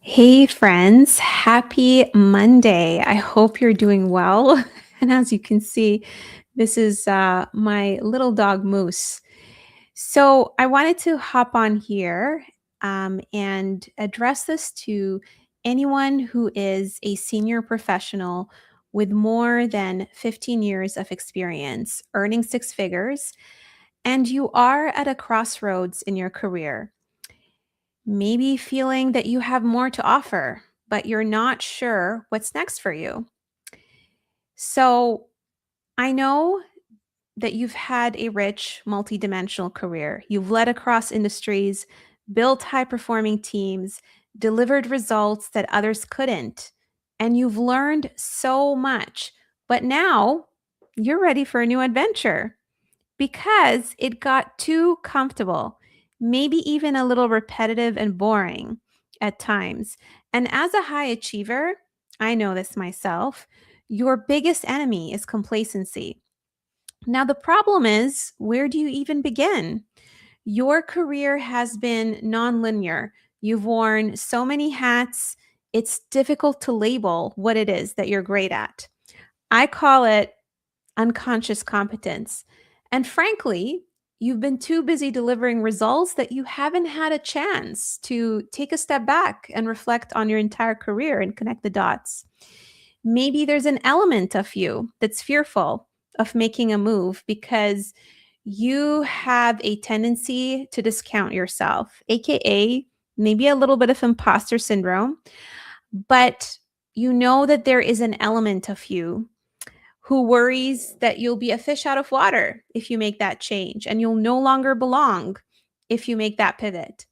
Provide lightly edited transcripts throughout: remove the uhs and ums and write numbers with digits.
Hey, friends. Happy Monday. I hope you're doing well. And as you can see, this is my little dog Moose. So I wanted to hop on here and address this to anyone who is a senior professional with more than 15 years of experience, earning six figures, and you are at a crossroads in your career. Maybe feeling that you have more to offer, but you're not sure what's next for you. So, I know that you've had a rich, multidimensional career. You've led across industries, built high performing teams, delivered results that others couldn't, and you've learned so much. But now you're ready for a new adventure because it got too comfortable, maybe even a little repetitive and boring at times. And as a high achiever, I know this myself, your biggest enemy is complacency. Now, the problem is, where do you even begin? Your career has been nonlinear. You've worn so many hats, it's difficult to label what it is that you're great at. I call it unconscious competence. And frankly, you've been too busy delivering results that you haven't had a chance to take a step back and reflect on your entire career and connect the dots. Maybe there's an element of you that's fearful of making a move because you have a tendency to discount yourself, AKA maybe a little bit of imposter syndrome, but you know that there is an element of you who worries that you'll be a fish out of water if you make that change and you'll no longer belong if you make that pivot.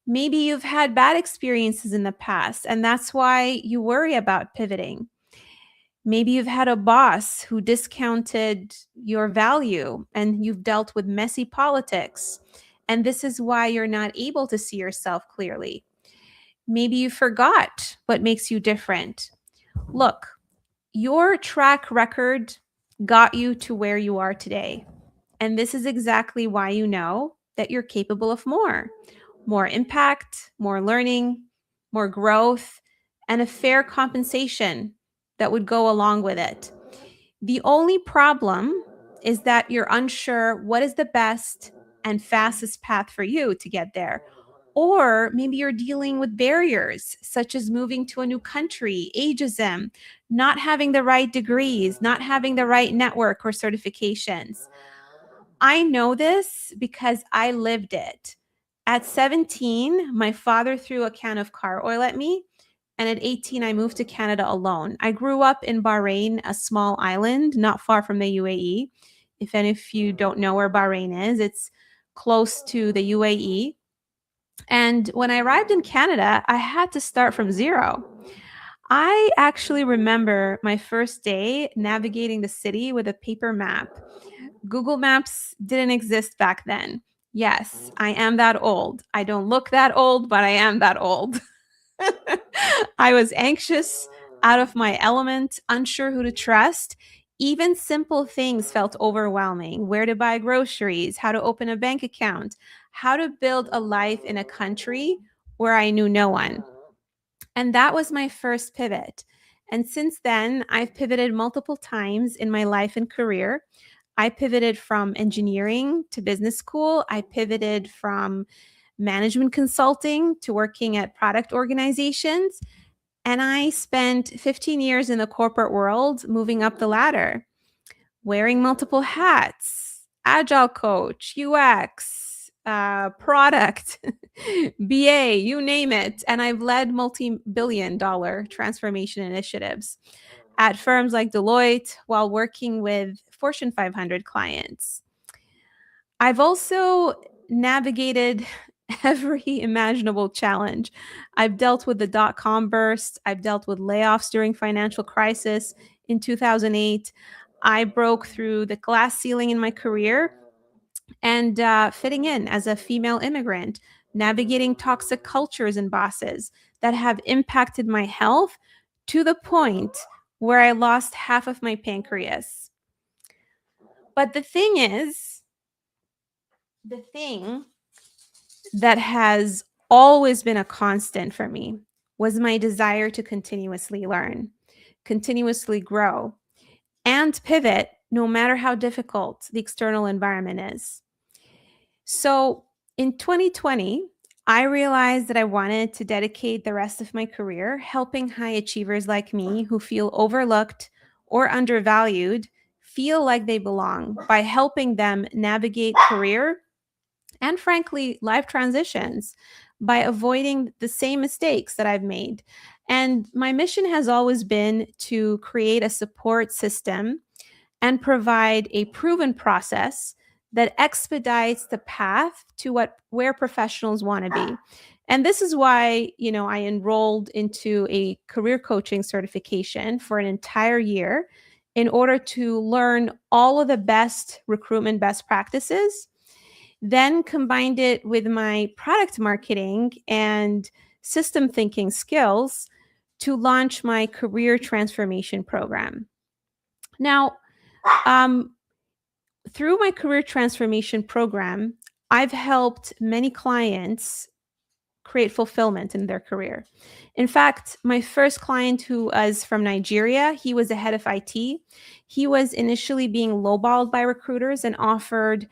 Maybe you've had bad experiences in the past and that's why you worry about pivoting. Maybe you've had a boss who discounted your value and you've dealt with messy politics. And this is why you're not able to see yourself clearly. Maybe you forgot what makes you different. Look, your track record got you to where you are today. And this is exactly why you know that you're capable of more impact, more learning, more growth, and a fair compensation that would go along with it. The only problem is that you're unsure what is the best and fastest path for you to get there. Or maybe you're dealing with barriers such as moving to a new country, ageism, not having the right degrees, not having the right network or certifications. I know this because I lived it. At 17, my father threw a can of car oil at me. And at 18, I moved to Canada alone. I grew up in Bahrain, a small island not far from the UAE. If any of you don't know where Bahrain is, it's close to the UAE. And when I arrived in Canada, I had to start from zero. I actually remember my first day navigating the city with a paper map. Google Maps didn't exist back then. Yes, I am that old. I don't look that old, but I am that old. I was anxious, out of my element, unsure who to trust. Even simple things felt overwhelming: where to buy groceries, how to open a bank account, how to build a life in a country where I knew no one. And that was my first pivot. And since then, I've pivoted multiple times in my life and career. I pivoted from engineering to business school. I pivoted from management consulting to working at product organizations. And I spent 15 years in the corporate world moving up the ladder, wearing multiple hats: agile coach, UX, product, BA, you name it. And I've led multi-billion-dollar transformation initiatives at firms like Deloitte while working with Fortune 500 clients. I've also navigated every imaginable challenge. I've dealt with the dot-com burst. I've dealt with layoffs during financial crisis in 2008. I broke through the glass ceiling in my career and fitting in as a female immigrant, navigating toxic cultures and bosses that have impacted my health to the point where I lost half of my pancreas. But the thing that has always been a constant for me, was my desire to continuously learn, continuously grow, and pivot no matter how difficult the external environment is. So in 2020, I realized that I wanted to dedicate the rest of my career helping high achievers like me who feel overlooked or undervalued feel like they belong by helping them navigate career and, frankly, life transitions by avoiding the same mistakes that I've made. And my mission has always been to create a support system and provide a proven process that expedites the path to where professionals want to be. And this is why, I enrolled into a career coaching certification for an entire year in order to learn all of the best recruitment best practices, then combined it with my product marketing and system thinking skills to launch my career transformation program. Now, um, through my career transformation program, I've helped many clients create fulfillment in their career. In fact, my first client, who was from Nigeria, he was the head of IT. He was initially being lowballed by recruiters and offered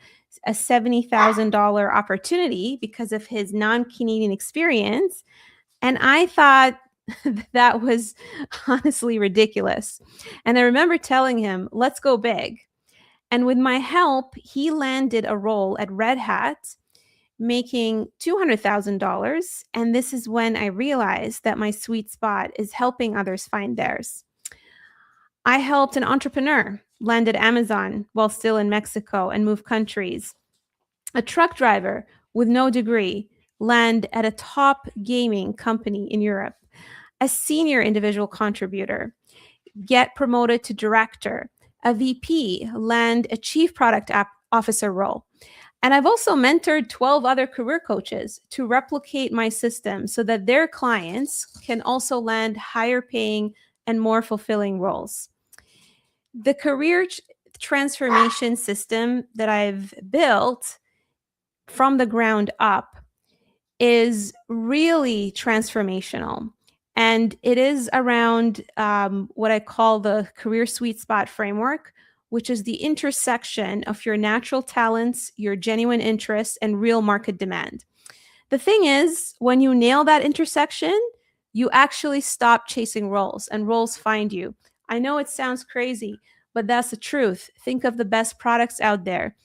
a $70,000 opportunity because of his non-Canadian experience. And I thought that was honestly ridiculous. And I remember telling him, let's go big. And with my help, he landed a role at Red Hat making $200,000. And this is when I realized that my sweet spot is helping others find theirs. I helped an entrepreneur land at Amazon while still in Mexico and move countries. A truck driver with no degree land at a top gaming company in Europe. A senior individual contributor get promoted to director. A VP land a chief product officer role. And I've also mentored 12 other career coaches to replicate my system so that their clients can also land higher paying and more fulfilling roles. The career transformation system that I've built from the ground up is really transformational. And it is around what I call the career sweet spot framework, which is the intersection of your natural talents, your genuine interests, and real market demand. The thing is, when you nail that intersection, you actually stop chasing roles and roles find you. I know it sounds crazy, but that's the truth. Think of the best products out there.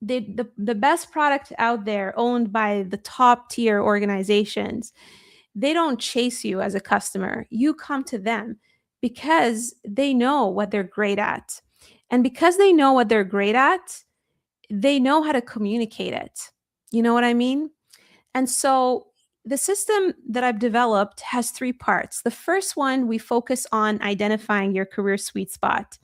The best product out there owned by the top tier organizations, they don't chase you as a customer. You come to them because they know what they're great at. And because they know what they're great at, they know how to communicate it. You know what I mean? And so the system that I've developed has three parts. The first one, we focus on identifying your career sweet spot.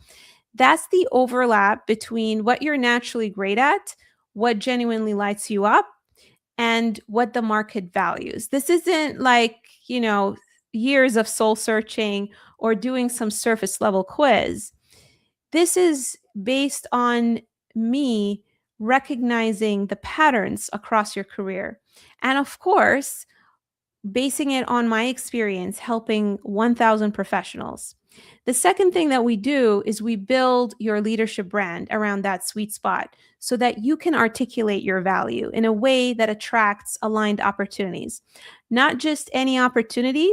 That's the overlap between what you're naturally great at, what genuinely lights you up, and what the market values. This isn't like, years of soul searching or doing some surface level quiz. This is based on me recognizing the patterns across your career. And of course, basing it on my experience helping 1,000 professionals. The second thing that we do is we build your leadership brand around that sweet spot so that you can articulate your value in a way that attracts aligned opportunities. Not just any opportunity,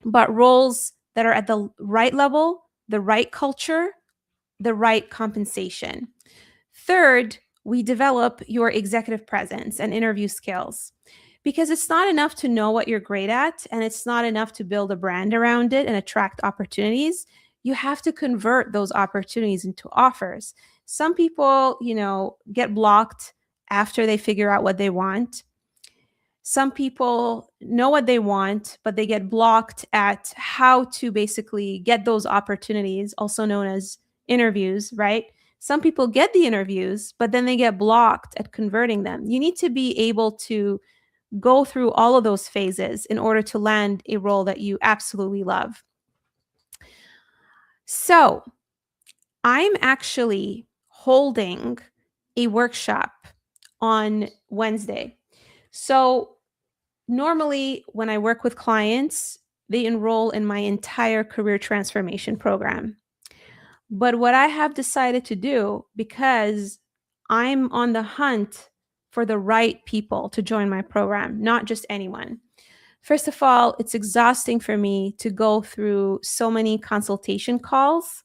but roles that are at the right level, the right culture, the right compensation. Third, we develop your executive presence and interview skills. Because it's not enough to know what you're great at, and it's not enough to build a brand around it and attract opportunities. You have to convert those opportunities into offers. Some people, get blocked after they figure out what they want. Some people know what they want, but they get blocked at how to basically get those opportunities, also known as interviews, right? Some people get the interviews, but then they get blocked at converting them. You need to be able to go through all of those phases in order to land a role that you absolutely love. So, I'm actually holding a workshop on Wednesday. So, Normally, when I work with clients, they enroll in my entire career transformation program. But what I have decided to do, because I'm on the hunt for the right people to join my program, not just anyone. First of all, it's exhausting for me to go through so many consultation calls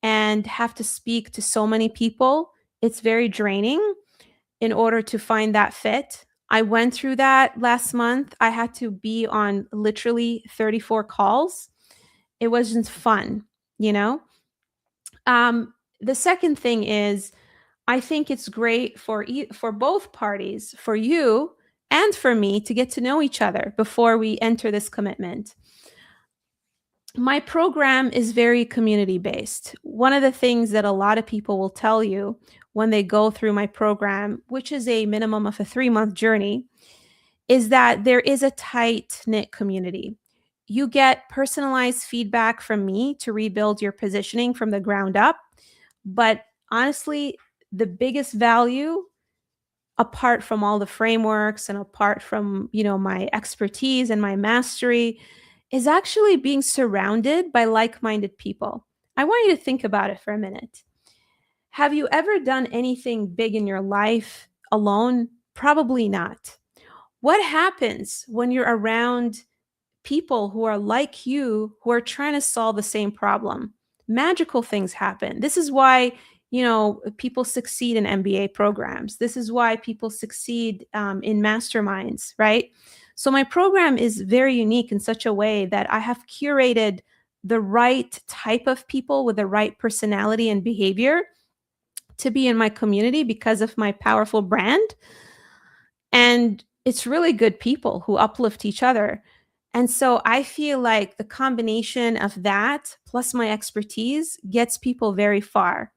and have to speak to so many people. It's very draining in order to find that fit. I went through that last month. I had to be on literally 34 calls. It wasn't fun, you know? The second thing is, I think it's great for both parties, for you and for me, to get to know each other before we enter this commitment. My program is very community based. One of the things that a lot of people will tell you when they go through my program, which is a minimum of a 3-month journey, is that there is a tight knit community. You get personalized feedback from me to rebuild your positioning from the ground up. But honestly, the biggest value, apart from all the frameworks and apart from, my expertise and my mastery, is actually being surrounded by like-minded people. I want you to think about it for a minute. Have you ever done anything big in your life alone? Probably not. What happens when you're around people who are like you, who are trying to solve the same problem? Magical things happen. This is why, people succeed in MBA programs. This is why people succeed in masterminds, right? So my program is very unique in such a way that I have curated the right type of people with the right personality and behavior to be in my community because of my powerful brand. And it's really good people who uplift each other. And so I feel like the combination of that plus my expertise gets people very far.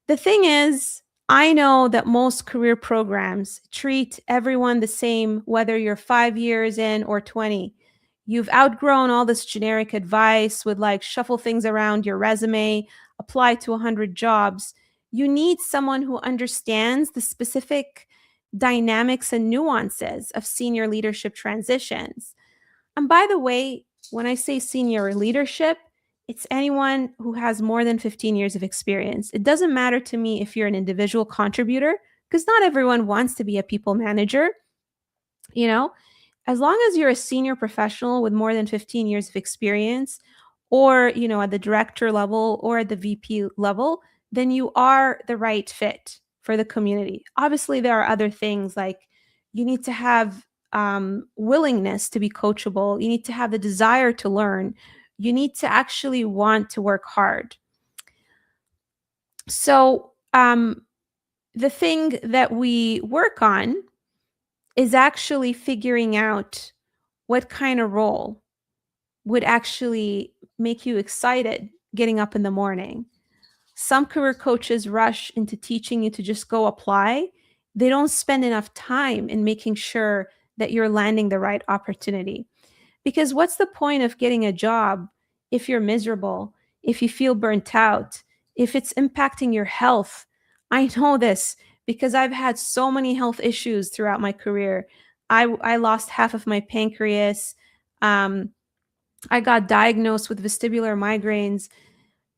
The thing is, I know that most career programs treat everyone the same, whether you're 5 years in or 20. You've outgrown all this generic advice with like shuffle things around your resume, apply to 100 jobs. You need someone who understands the specific dynamics and nuances of senior leadership transitions. And by the way, when I say senior leadership, it's anyone who has more than 15 years of experience. It doesn't matter to me if you're an individual contributor, because not everyone wants to be a people manager. You know, as long as you're a senior professional with more than 15 years of experience, or, at the director level or at the VP level, then you are the right fit for the community. Obviously, there are other things like you need to have willingness to be coachable. You need to have the desire to learn. You need to actually want to work hard. So, the thing that we work on is actually figuring out what kind of role would actually make you excited getting up in the morning. Some career coaches rush into teaching you to just go apply. They don't spend enough time in making sure that you're landing the right opportunity. Because what's the point of getting a job if you're miserable, if you feel burnt out, if it's impacting your health? I know this because I've had so many health issues throughout my career. I lost half of my pancreas. Um, I got diagnosed with vestibular migraines.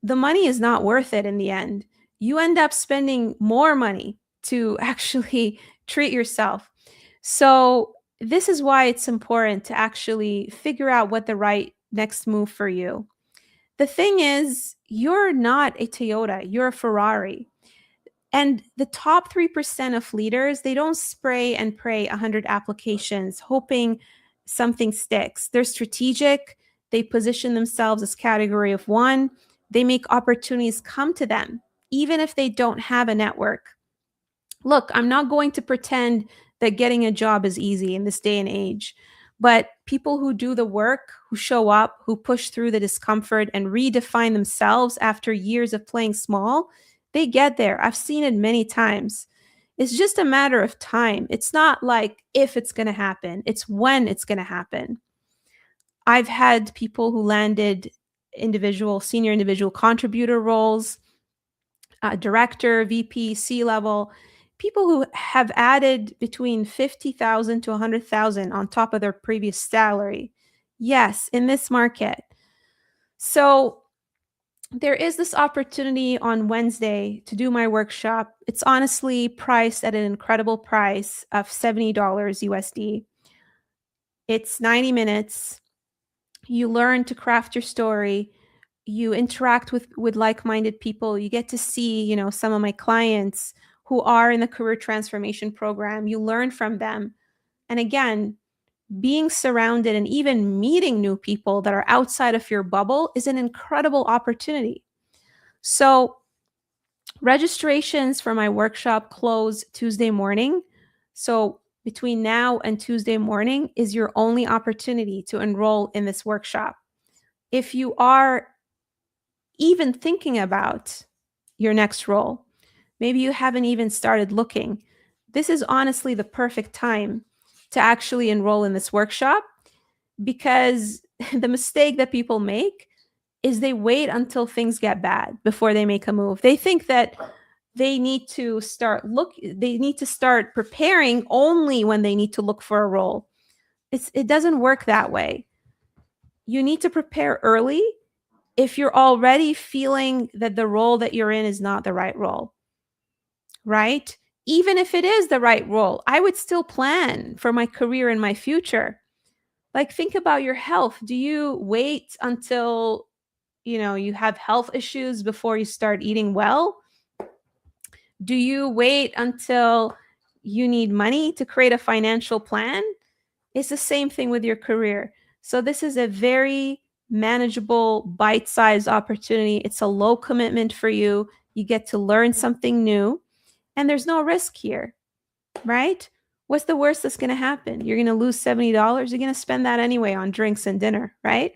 The money is not worth it in the end. You end up spending more money to actually treat yourself. So, this is why it's important to actually figure out what the right next move for you. The thing is, you're not a Toyota, you're a Ferrari. And the top 3% of leaders, they don't spray and pray 100 applications hoping something sticks. They're strategic. They position themselves as category of one. They make opportunities come to them, even if they don't have a network. Look, I'm not going to pretend that getting a job is easy in this day and age, but people who do the work, who show up, who push through the discomfort and redefine themselves after years of playing small, they get there. I've seen it many times. It's just a matter of time. It's not like if it's going to happen, it's when it's going to happen. I've had people who landed senior individual contributor roles, director, VP, C level, people who have added between 50,000 to 100,000 on top of their previous salary. Yes, in this market. So there is this opportunity on Wednesday to do my workshop. It's honestly priced at an incredible price of $70 USD. It's 90 minutes. You learn to craft your story. You interact with like-minded people. You get to see, some of my clients who are in the career transformation program. You learn from them. And again, being surrounded and even meeting new people that are outside of your bubble is an incredible opportunity. So registrations for my workshop close Tuesday morning. So between now and Tuesday morning is your only opportunity to enroll in this workshop. If you are even thinking about your next role, maybe you haven't even started looking, this is honestly the perfect time to actually enroll in this workshop, because the mistake that people make is they wait until things get bad before they make a move. They think that they need to start preparing only when they need to look for a role. It doesn't work that way. You need to prepare early if you're already feeling that the role that you're in is not the right role, right? Even if it is the right role, I would still plan for my career and my future. Like, think about your health. Do you wait until, you have health issues before you start eating well? Do you wait until you need money to create a financial plan? It's the same thing with your career. So this is a very manageable, bite-sized opportunity. It's a low commitment for you. You get to learn something new, and there's no risk here, right? What's the worst that's going to happen? You're going to lose $70. You're going to spend that anyway on drinks and dinner, right?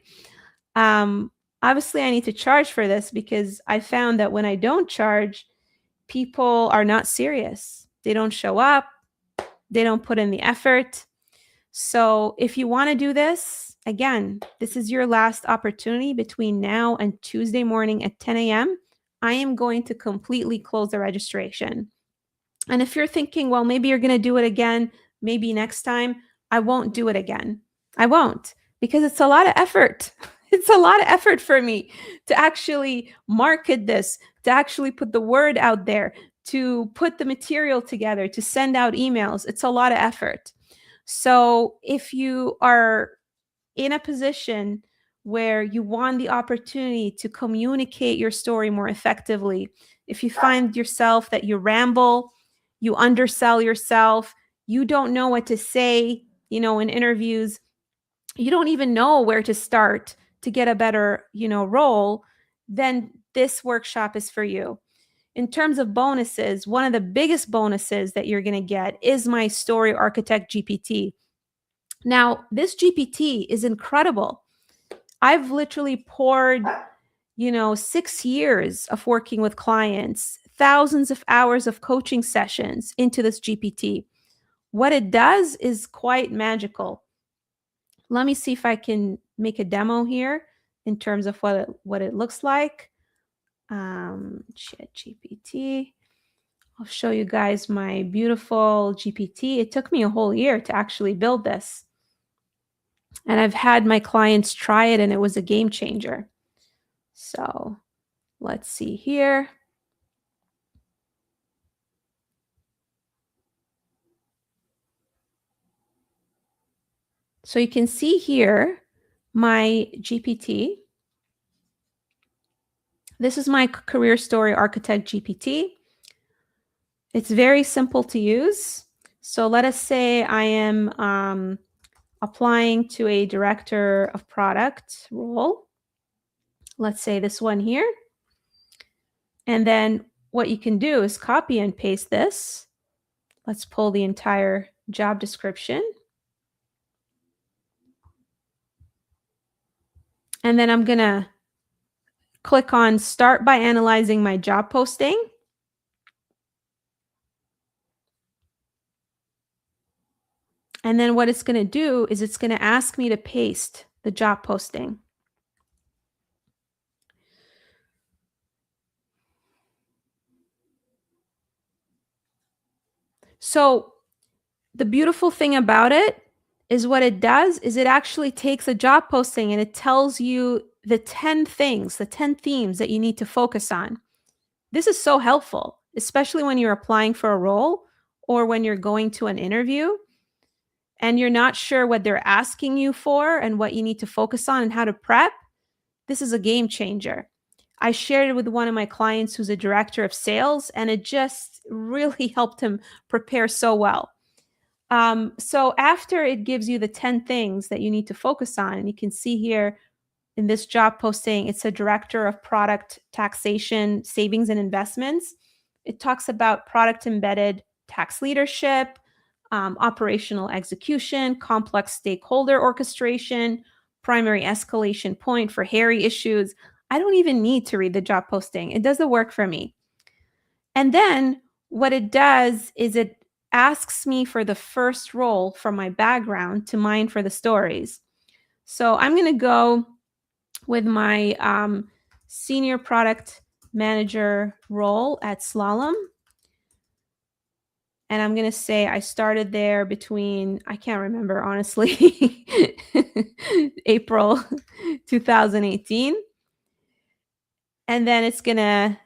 Obviously, I need to charge for this because I found that when I don't charge, people are not serious. They don't show up. They don't put in the effort. So if you want to do this, again, this is your last opportunity between now and Tuesday morning at 10 a.m. I am going to completely close the registration. And if you're thinking, well, maybe you're going to do it again, maybe next time, I won't do it again. I won't, because it's a lot of effort. It's a lot of effort for me to actually market this, to actually put the word out there, to put the material together, to send out emails. It's a lot of effort. So if you are in a position where you want the opportunity to communicate your story more effectively, if you find yourself that you ramble, you undersell yourself, you don't know what to say, in interviews, you don't even know where to start to get a better, role, then this workshop is for you. In terms of bonuses, one of the biggest bonuses that you're going to get is my Story Architect GPT. Now, this GPT is incredible. I've literally poured, 6 years of working with clients, thousands of hours of coaching sessions into this GPT. What it does is quite magical. Let me see if I can make a demo here in terms of what it looks like. ChatGPT. I'll show you guys my beautiful GPT. It took me a whole year to actually build this. And I've had my clients try it, and it was a game changer. So let's see here. So you can see here my GPT. This is my Career Story Architect GPT. It's very simple to use. So let us say I am applying to a director of product role. Let's say this one here. And then what you can do is copy and paste this. Let's pull the entire job description. And then I'm going to click on Start by Analyzing My Job Posting. And then what it's going to do is it's going to ask me to paste the job posting. So the beautiful thing about it is what it does is it actually takes a job posting and it tells you the 10 things, the 10 themes that you need to focus on. This is so helpful, especially when you're applying for a role or when you're going to an interview and you're not sure what they're asking you for and what you need to focus on and how to prep. This is a game changer. I shared it with one of my clients who's a director of sales, and it just really helped him prepare so well. So after it gives you the 10 things that you need to focus on, and you can see here in this job posting, it's a director of product taxation, savings, and investments. It talks about product embedded tax leadership, operational execution, complex stakeholder orchestration, primary escalation point for hairy issues. I don't even need to read the job posting. It does the work for me. And then what it does is it asks me for the first role from my background to mine for the stories. So I'm going to go with my senior product manager role at Slalom. And I'm going to say I started there between, I can't remember, honestly, April 2018. And then it's going to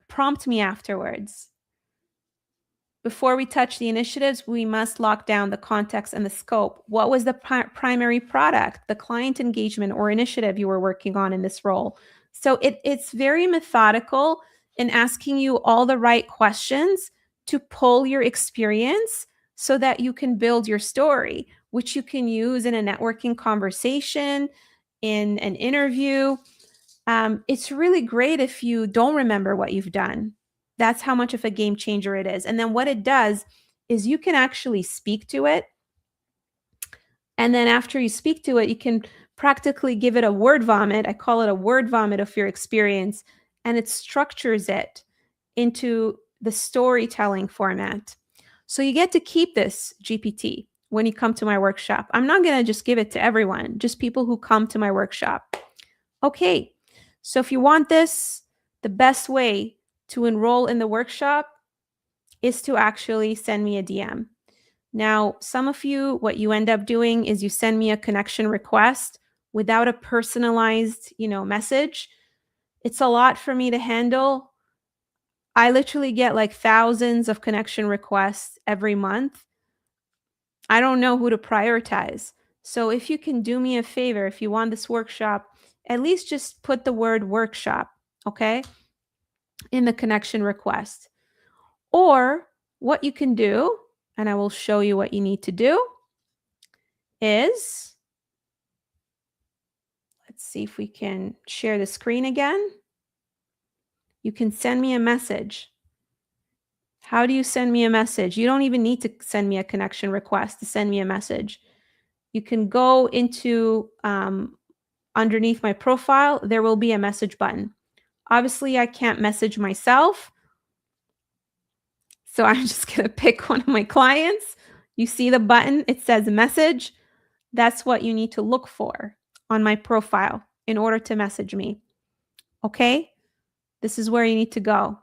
prompt me afterwards. Before we touch the initiatives, we must lock down the context and the scope. What was the primary product, the client engagement or initiative you were working on in this role? So it's very methodical in asking you all the right questions to pull your experience so that you can build your story, which you can use in a networking conversation, in an interview. It's really great if you don't remember what you've done. That's how much of a game changer it is. And then what it does is you can actually speak to it. And then after you speak to it, you can practically give it a word vomit. I call it a word vomit of your experience. And it structures it into the storytelling format. So you get to keep this GPT when you come to my workshop. I'm not going to just give it to everyone, just people who come to my workshop. Okay, so if you want this, the best way to enroll in the workshop is to actually send me a DM. Now, some of you, what you end up doing is you send me a connection request without a personalized, message. It's a lot for me to handle. I literally get like thousands of connection requests every month. I don't know who to prioritize. So if you can do me a favor, if you want this workshop, at least just put the word workshop, okay, in the connection request. Or what you can do, and I will show you what you need to do, is, let's see if we can share the screen again. You can send me a message. How do you send me a message? You don't even need to send me a connection request to send me a message. You can go into underneath my profile, there will be a message button. Obviously, I can't message myself. So I'm just going to pick one of my clients. You see the button, it says message. That's what you need to look for on my profile in order to message me. Okay? This is where you need to go.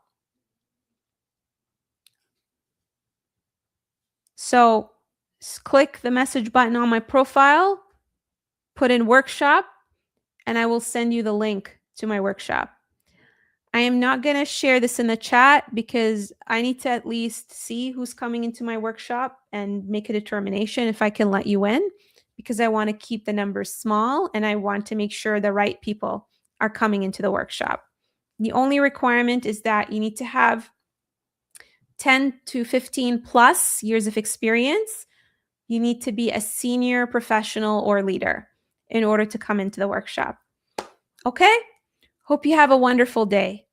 So click the message button on my profile, put in workshop, and I will send you the link to my workshop. I am not going to share this in the chat because I need to at least see who's coming into my workshop and make a determination if I can let you in, because I want to keep the numbers small and I want to make sure the right people are coming into the workshop. The only requirement is that you need to have 10 to 15 plus years of experience. You need to be a senior professional or leader in order to come into the workshop. Okay? Hope you have a wonderful day.